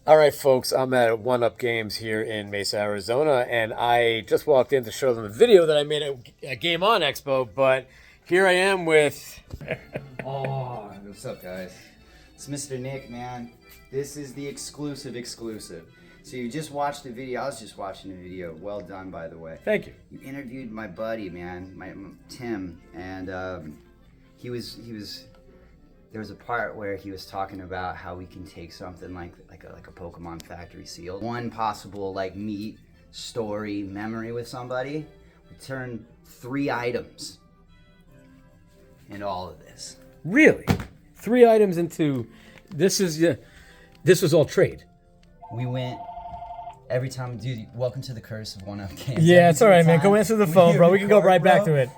All right, folks, I'm at One Up Games here in Mesa, Arizona, and I just walked in to show them a video that I made at a Game On Expo, but here I am with... Oh, what's up, guys? It's Mr. Nick, man. This is the exclusive. So you just watched the video. I was just watching the video. Well done, by the way. Thank you. You interviewed my buddy, man, Tim, and he was. There was a part where he was talking about how we can take something like a Pokemon factory seal, one possible meat story memory with somebody, we turn 3 items into all of this. Really? 3 items into... This was all trade. We went every time, dude. Welcome to the curse of One Up Games. Yeah, it's all right, man. Go answer the phone, bro. We can go right back to it.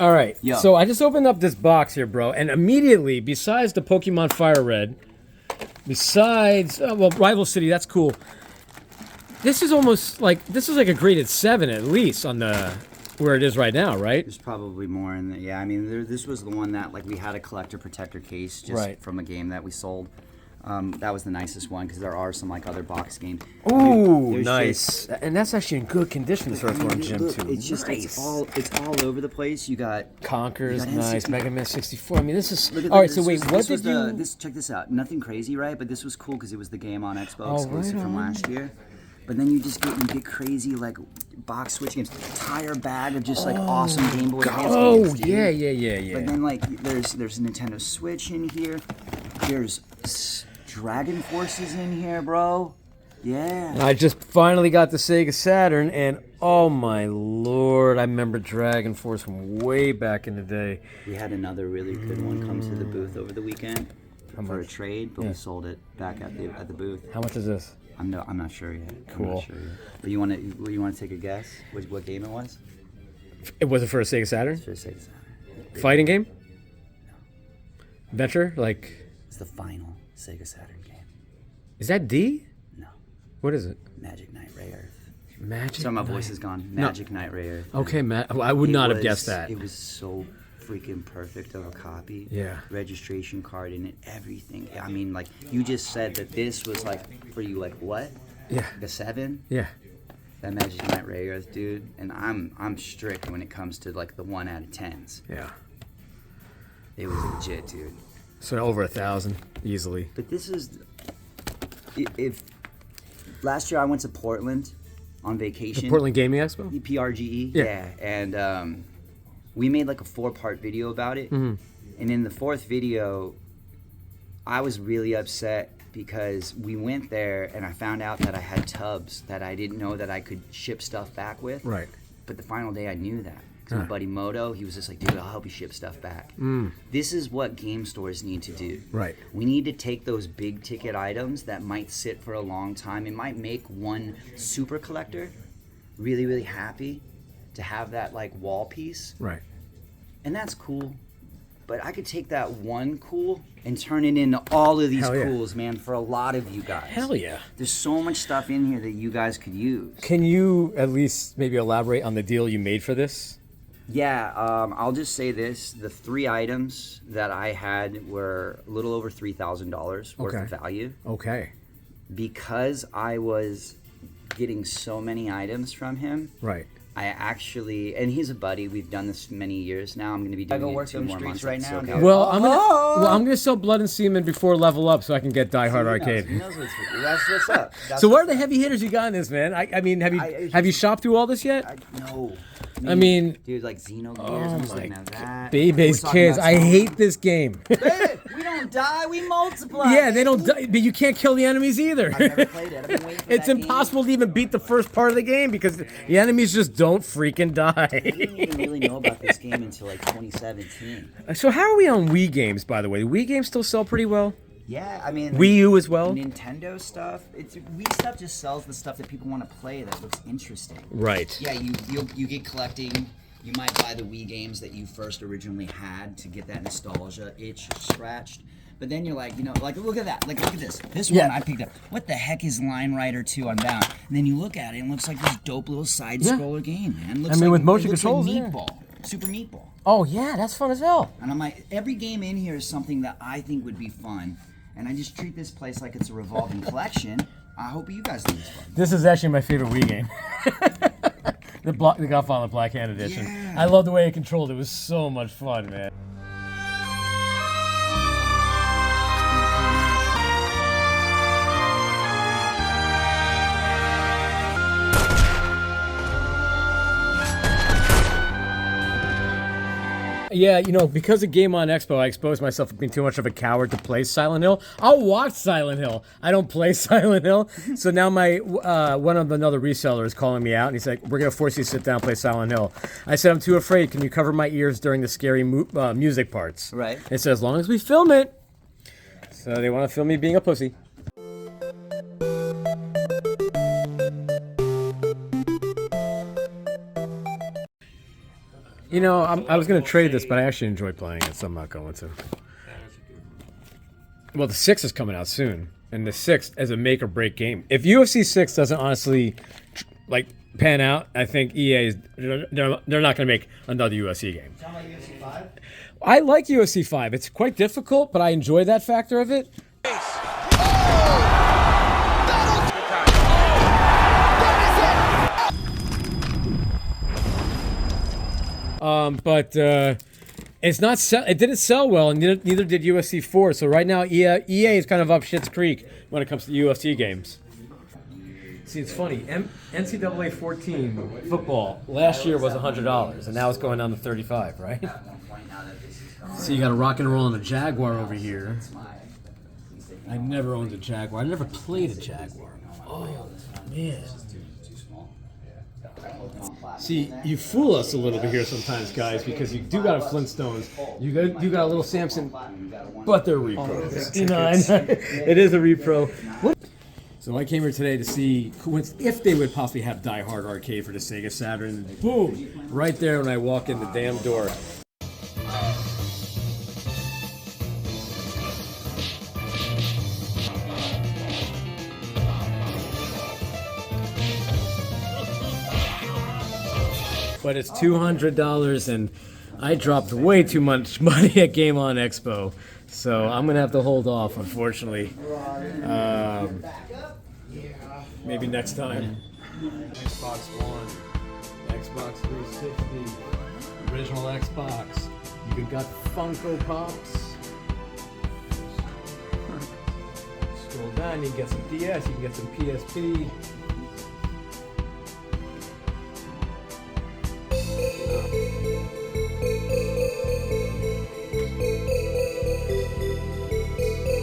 All right, so I just opened up this box here, bro, and immediately, besides the Pokemon Fire Red, besides, Rival City, that's cool. This is almost like, this is like a graded 7 at least on the, where it is right now, right? There's probably more in the, yeah, I mean, this was the one that, we had a collector protector case just from a game that we sold. That was the nicest one because there are some other box games. Ooh, nice! And that's actually in good condition. This Earthworm Jim too. It's just it's all over the place. You got Conker's nice, Mega Man 64. I mean, this is all right. So wait, what did you? Check this out. Nothing crazy, right? But this was cool because it was the Game On Expo exclusive from last year. But then you just get crazy box switch games, entire bag of just awesome Game Boy Advance games. Yeah. But then there's a Nintendo Switch in here. There's Dragon Forces in here, bro. Yeah. I just finally got the Sega Saturn, and oh my lord, I remember Dragon Force from way back in the day. We had another really good one come to the booth over the weekend for a trade, but we sold it back at the booth. How much is this? I'm not sure yet. Cool. I'm not sure yet. But you want to take a guess what game it was? It was it for a Sega Saturn? For a Sega Saturn. Fighting game? No. Adventure? It's the final Sega Saturn game. Is that D? No. What is it? Magic Knight Ray Earth. Magic. Sorry, my voice is gone. Magic Knight Ray Earth. Okay, Matt. I would not have guessed that. It was so freaking perfect of a copy. Yeah. Registration card in it, everything. I mean, you just said that this was for you, what? Yeah. The 7? Yeah. That Magic Knight Ray Earth, dude. And I'm strict when it comes to the 1 out of 10s. Yeah. It was legit, dude. So over 1,000 easily. But this is, if last year I went to Portland on vacation. The Portland Gaming Expo? PRGE. Yeah. And we made a 4-part video about it. Mm-hmm. And in the 4th video, I was really upset because we went there and I found out that I had tubs that I didn't know that I could ship stuff back with. Right. But the final day I knew that. My buddy Moto, he was just like, dude, I'll help you ship stuff back. This is what game stores need to do. Right. We need to take those big ticket items that might sit for a long time. It might make one super collector really, really happy to have that wall piece. Right. And that's cool. But I could take that one cool and turn it into all of these cools, man, for a lot of you guys. Hell yeah. There's so much stuff in here that you guys could use. Can you at least maybe elaborate on the deal you made for this? Yeah, I'll just say this. The 3 items that I had were a little over $3,000 worth of value. Okay. Because I was getting so many items from him. Right. I actually, and he's a buddy. We've done this many years now. I'm going to be doing it 2 more months right now. Well, I'm gonna sell Blood and Semen before Level Up so I can get Die Hard Arcade. That's what's up. So what are the heavy hitters you got in this, man? I mean, have you shopped through all this yet? No. I mean, dude, Xenogears. Oh my God. Baby's Kids. I hate this game. We don't don't die, we multiply. Yeah, they don't die, but you can't kill the enemies either. I've never played it. I've been waiting for It's that impossible to even beat the first part of the game because the enemies just don't freaking die. I didn't even really know about this game until like 2017. So how are we on Wii games, by the way? Wii games still sell pretty well? Yeah, I mean... Wii U as well? Nintendo stuff. Wii stuff just sells the stuff that people want to play that looks interesting. Right. Yeah, you get collecting. You might buy the Wii games that you first originally had to get that nostalgia itch scratched. But then you're like, you know, like, look at that. Like, look at this. This one I picked up. What the heck is Line Rider 2 Unbound? And then you look at it and it looks like this dope little side-scroller game, man. Looks with motion controls, like Meatball. Super Meatball. Oh, yeah, that's fun as hell. And I'm like, every game in here is something that I think would be fun. And I just treat this place like it's a revolving collection. I hope you guys think it's fun. This is actually my favorite Wii game. The Godfather Black Hand Edition. Yeah. I love the way it controlled. It was so much fun, man. Yeah, you know, because of Game On Expo, I exposed myself to being too much of a coward to play Silent Hill. I'll watch Silent Hill. I don't play Silent Hill. So now my one of another reseller is calling me out, and he's like, "We're gonna force you to sit down and play Silent Hill." I said, "I'm too afraid. Can you cover my ears during the scary music parts?" Right. It said, "As long as we film it." So they want to film me being a pussy. You know, I was going to trade this, but I actually enjoy playing it, so I'm not going to. Well, the 6 is coming out soon, and the 6 is a make or break game. If UFC 6 doesn't honestly, pan out, I think EA is they're not going to make another UFC game. Sound like UFC 5? I like UFC 5. It's quite difficult, but I enjoy that factor of it. But it's not. It didn't sell well, and neither did UFC 4. So right now, EA is kind of up shit's creek when it comes to UFC games. See, it's funny. NCAA 14 football last year was $100, and now it's going down to $35, right? So you got a rock and roll and a Jaguar over here. I never owned a Jaguar. I never played a Jaguar. Oh man. See, you fool us a little bit here sometimes, guys, because you do got a Flintstones, you got a little Samson, but they're repros. You know, it is a repro. So I came here today to see if they would possibly have Die Hard Arcade for the Sega Saturn. And boom, right there when I walk in the damn door. But it's $200, and I dropped way too much money at Game On Expo, so I'm gonna have to hold off, unfortunately. Maybe next time. Xbox One, Xbox 360, original Xbox. You even got Funko Pops. Scroll down, you can get some DS, you can get some PSP.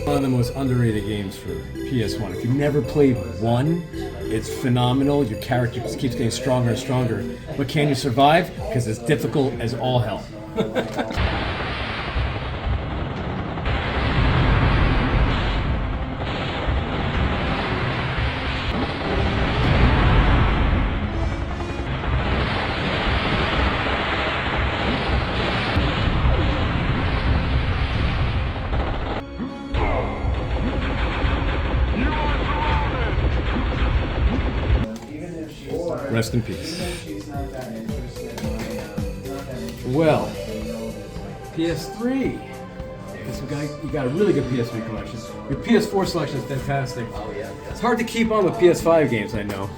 One of the most underrated games for PS1. If you've never played 1, it's phenomenal. Your character just keeps getting stronger and stronger. But can you survive? Because it's difficult as all hell. Rest in peace. Well, PS3. You got a really good PS3 collection. Your PS4 selection is fantastic. Oh, yeah. It's hard to keep on with PS5 games, I know.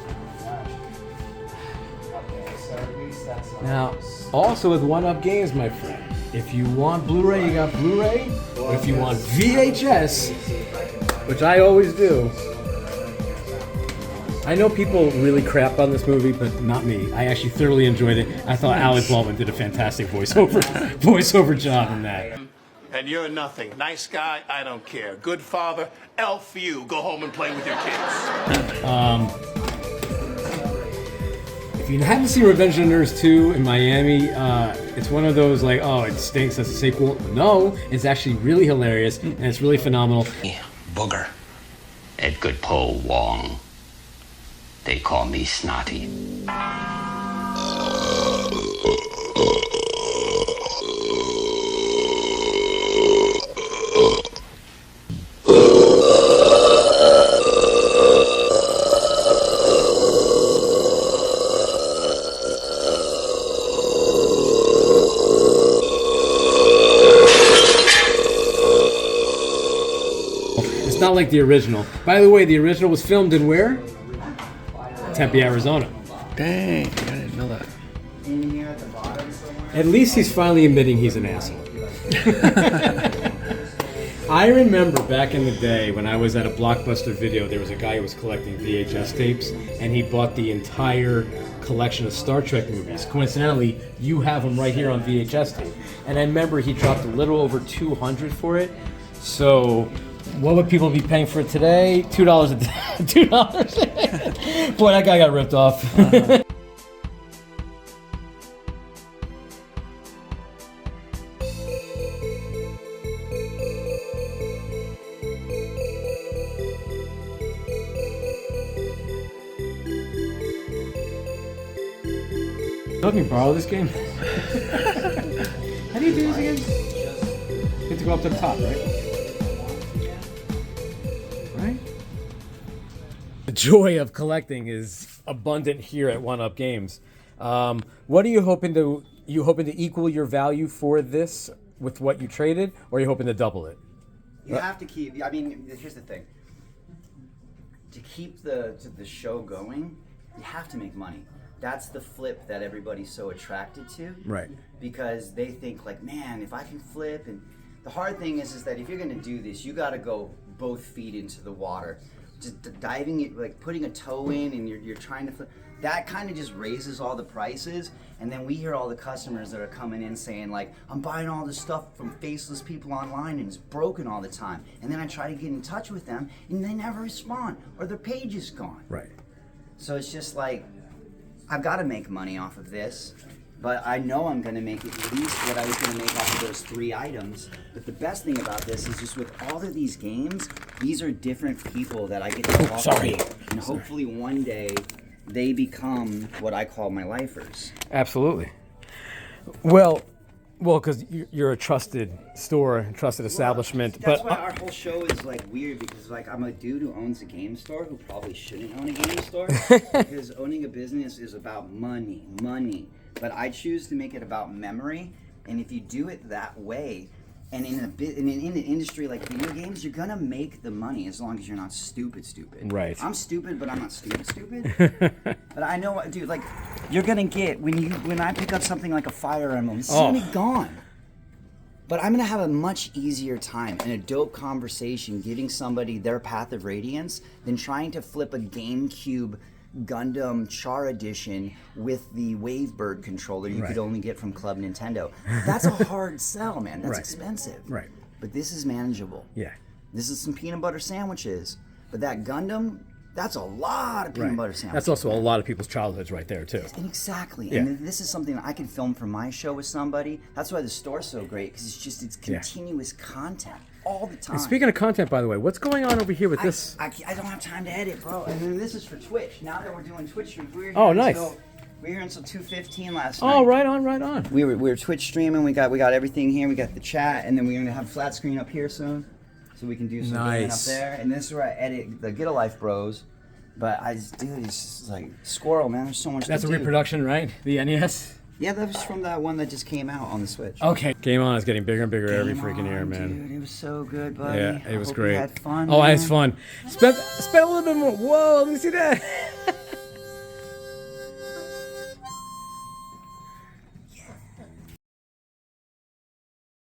Now, also with 1UP Games, my friend, if you want Blu-ray, you got Blu-ray. Or if you want VHS, which I always do. I know people really crap on this movie, but not me. I actually thoroughly enjoyed it. I thought Alec Baldwin did a fantastic voiceover job in that. And you're nothing. Nice guy, I don't care. Good father, elf you. Go home and play with your kids. If you haven't seen Revenge of the Nerds 2 in Miami, it's one of those like, oh, it stinks as a sequel. No, it's actually really hilarious and it's really phenomenal. Booger. Edgar Poe Wong. They call me Snotty. It's not like the original. By the way, the original was filmed in where? Tempe, Arizona. Dang, I didn't know that. In here at the bottom somewhere. At least he's finally admitting he's an asshole. I remember back in the day when I was at a Blockbuster Video, there was a guy who was collecting VHS tapes, and he bought the entire collection of Star Trek movies. Coincidentally, you have them right here on VHS tape. And I remember he dropped a little over $200 for it. So, what would people be paying for it today? $2 a day. $2. Boy, that guy got ripped off. Let me borrow this game. How do you do this again? You have to go up to the top, right? Right? The joy of collecting is abundant here at One Up Games. What are you hoping to? You hoping to equal your value for this with what you traded, or are you hoping to double it? You have to keep. I mean, here's the thing. To keep the show going, you have to make money. That's the flip that everybody's so attracted to. Right. Because they think like, man, if I can flip, and the hard thing is that if you're gonna do this, you gotta go both feet into the water. Just diving, like putting a toe in and you're trying to flip. That kind of just raises all the prices. And then we hear all the customers that are coming in saying like, I'm buying all this stuff from faceless people online and it's broken all the time. And then I try to get in touch with them and they never respond or their page is gone. Right. So it's just like, I've got to make money off of this, but I know I'm going to make at least what I was going to make off of those 3 items. But the best thing about this is just with all of these games, these are different people that I get to talk to. And hopefully one day they become what I call my lifers. Absolutely. Well, because you're a trusted store, trusted establishment. That's but why our whole show is like weird because like I'm a dude who owns a game store who probably shouldn't own a game store because owning a business is about money. But I choose to make it about memory, and if you do it that way, and in an industry like video games, you're gonna make the money as long as you're not stupid. Right. I'm stupid, but I'm not stupid. But I know what, dude. Like, you're gonna get when I pick up something like a Fire Emblem, it's gonna be gone. But I'm gonna have a much easier time and a dope conversation giving somebody their Path of Radiance than trying to flip a GameCube Gundam Char Edition with the Wavebird controller you could only get from Club Nintendo. That's a hard sell, man. That's expensive. Right. But this is manageable. Yeah. This is some peanut butter sandwiches. But that Gundam, that's a lot of peanut butter sandwiches. That's also a lot of people's childhoods right there, too. Exactly. Yeah. And this is something that I can film for my show with somebody. That's why the store's so great, because it's continuous content all the time. And speaking of content, by the way, what's going on over here with this? I don't have time to edit, bro. And then this is for Twitch. Now that we're doing Twitch streams, we were here nice. We were here until 2:15 last night. Oh, right on. We were Twitch streaming. We got everything here. We got the chat, and then we're gonna have a flat screen up here soon, so we can do some gaming up there. And this is where I edit the Get a Life Bros. But it's just like squirrel, man. There's so much. That's to a do. reproduction, right? The NES. Yeah, that was from that one that just came out on the Switch. Okay. Game On is getting bigger and bigger every Game freaking year, on, man. Dude, it was so good, buddy. Yeah, it was Hope great. You had fun. Oh, man. it's fun. Spent a little bit more. Whoa, let me see that.